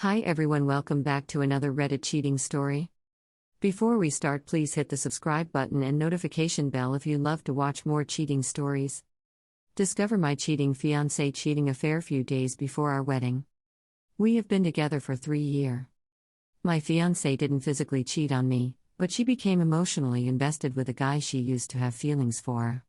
Hi everyone, welcome back to another Reddit cheating story. Before we start, please hit the subscribe button and notification bell if you love to watch more cheating stories. Discover my cheating fiancé cheating affair few days before our wedding. We have been together for 3 years. My fiancé didn't physically cheat on me, but she became emotionally invested with a guy she used to have feelings for.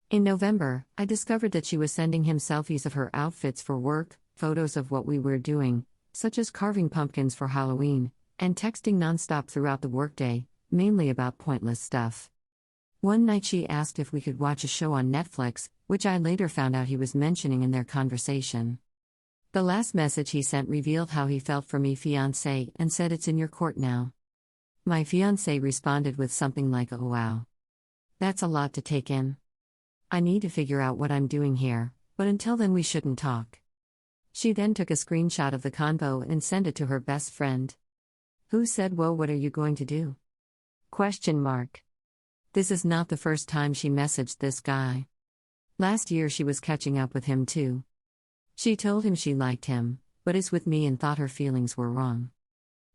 In November, I discovered that she was sending him selfies of her outfits for work, photos of what we were doing, such as carving pumpkins for Halloween, and texting nonstop throughout the workday, mainly about pointless stuff. One night she asked if we could watch a show on Netflix, which I later found out he was mentioning in their conversation. The last message he sent revealed how he felt for me fiancé and said, "It's in your court now." My fiancé responded with something like, "Oh wow. That's a lot to take in. I need to figure out what I'm doing here, but until then we shouldn't talk." She then took a screenshot of the convo and sent it to her best friend. Who said, "Whoa, what are you going to do?" This is not the first time she messaged this guy. Last year she was catching up with him too. She told him she liked him, but is with me and thought her feelings were wrong.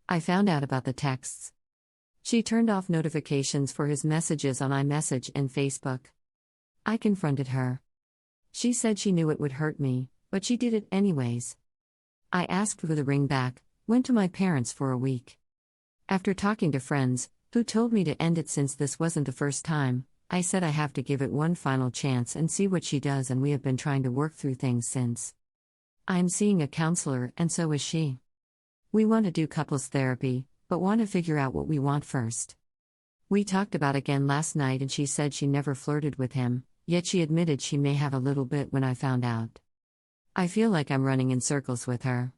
I found out about the texts. She turned off notifications for his messages on iMessage and Facebook. I confronted her. She said she knew it would hurt me, but she did it anyways. I asked for the ring back, went to my parents for a week. After talking to friends, who told me to end it since this wasn't the first time, I said I have to give it one final chance and see what she does, and we have been trying to work through things since. I'm seeing a counselor and so is she. We want to do couples therapy, but want to figure out what we want first. We talked about again last night and she said she never flirted with him, yet she admitted she may have a little bit when I found out. I feel like I'm running in circles with her.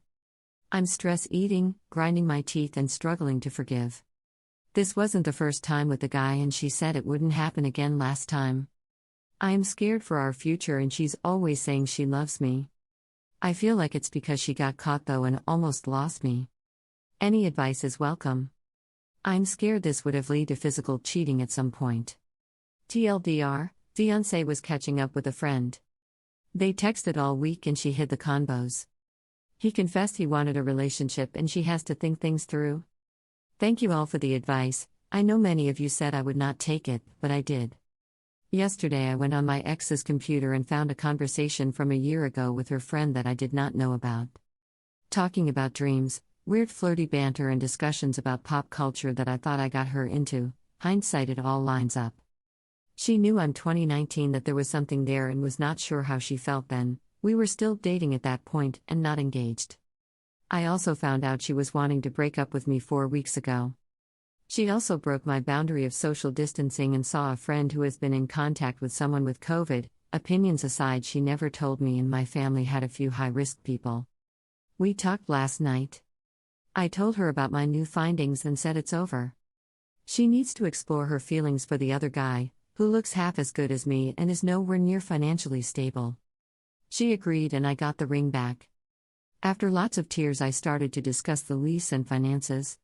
I'm stress eating, grinding my teeth and struggling to forgive. This wasn't the first time with the guy and she said it wouldn't happen again last time. I am scared for our future and she's always saying she loves me. I feel like it's because she got caught though and almost lost me. Any advice is welcome. I'm scared this would have led to physical cheating at some point. TLDR, fiancé was catching up with a friend. They texted all week and she hid the convos. He confessed he wanted a relationship and she has to think things through. Thank you all for the advice. I know many of you said I would not take it, but I did. Yesterday I went on my ex's computer and found a conversation from a year ago with her friend that I did not know about. Talking about dreams, weird flirty banter and discussions about pop culture that I thought I got her into. Hindsight, it all lines up. She knew I'm 2019 that there was something there and was not sure how she felt then. We were still dating at that point and not engaged. I also found out she was wanting to break up with me 4 weeks ago. She also broke my boundary of social distancing and saw a friend who has been in contact with someone with COVID. Opinions aside, she never told me and my family had a few high-risk people. We talked last night. I told her about my new findings and said it's over. She needs to explore her feelings for the other guy, who looks half as good as me and is nowhere near financially stable. She agreed and I got the ring back. After lots of tears I started to discuss the lease and finances.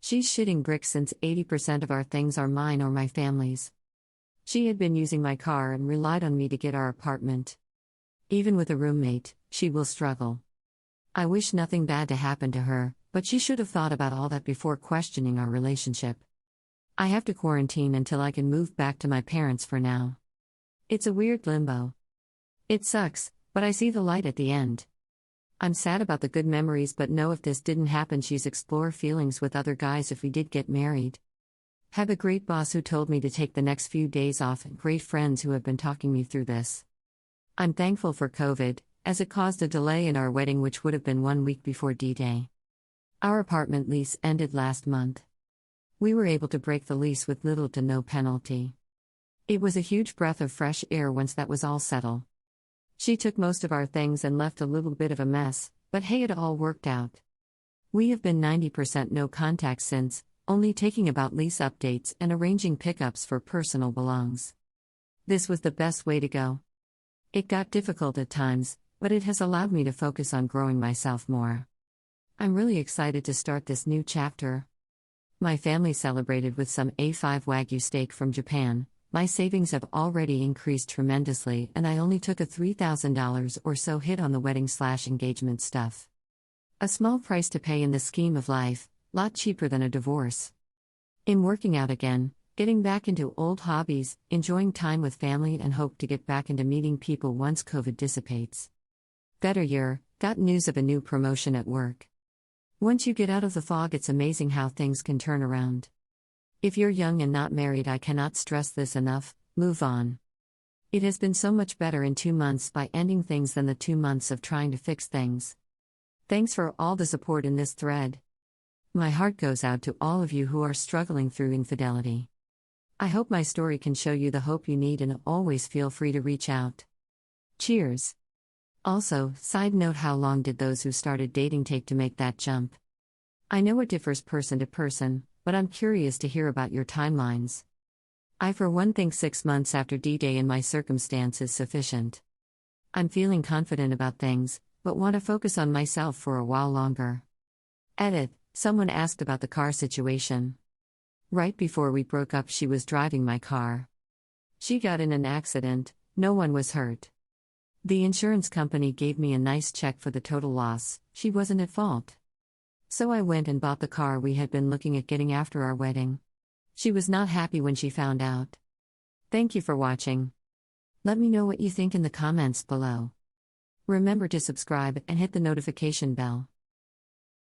She's shitting bricks since 80% of our things are mine or my family's. She had been using my car and relied on me to get our apartment. Even with a roommate, she will struggle. I wish nothing bad to happen to her, but she should have thought about all that before questioning our relationship. I have to quarantine until I can move back to my parents for now. It's a weird limbo. It sucks, but I see the light at the end. I'm sad about the good memories, but know if this didn't happen, she's explore feelings with other guys if we did get married. Have a great boss who told me to take the next few days off and great friends who have been talking me through this. I'm thankful for COVID, as it caused a delay in our wedding which would have been 1 week before D-Day. Our apartment lease ended last month. We were able to break the lease with little to no penalty. It was a huge breath of fresh air once that was all settled. She took most of our things and left a little bit of a mess, but hey, it all worked out. We have been 90% no contact since, only taking about lease updates and arranging pickups for personal belongings. This was the best way to go. It got difficult at times, but it has allowed me to focus on growing myself more. I'm really excited to start this new chapter. My family celebrated with some A5 Wagyu steak from Japan. My savings have already increased tremendously and I only took a $3,000 or so hit on the wedding/engagement stuff. A small price to pay in the scheme of life, lot cheaper than a divorce. In working out again, getting back into old hobbies, enjoying time with family, and hope to get back into meeting people once COVID dissipates. Better year, got news of a new promotion at work. Once you get out of the fog, it's amazing how things can turn around. If you're young and not married, I cannot stress this enough, move on. It has been so much better in 2 months by ending things than the 2 months of trying to fix things. Thanks for all the support in this thread. My heart goes out to all of you who are struggling through infidelity. I hope my story can show you the hope you need, and always feel free to reach out. Cheers. Also, side note, how long did those who started dating take to make that jump? I know it differs person to person, but I'm curious to hear about your timelines. I for one think 6 months after D-Day in my circumstance is sufficient. I'm feeling confident about things, but want to focus on myself for a while longer. Edith, someone asked about the car situation. Right before we broke up, she was driving my car. She got in an accident, no one was hurt. The insurance company gave me a nice check for the total loss, she wasn't at fault. So I went and bought the car we had been looking at getting after our wedding. She was not happy when she found out. Thank you for watching. Let me know what you think in the comments below. Remember to subscribe and hit the notification bell.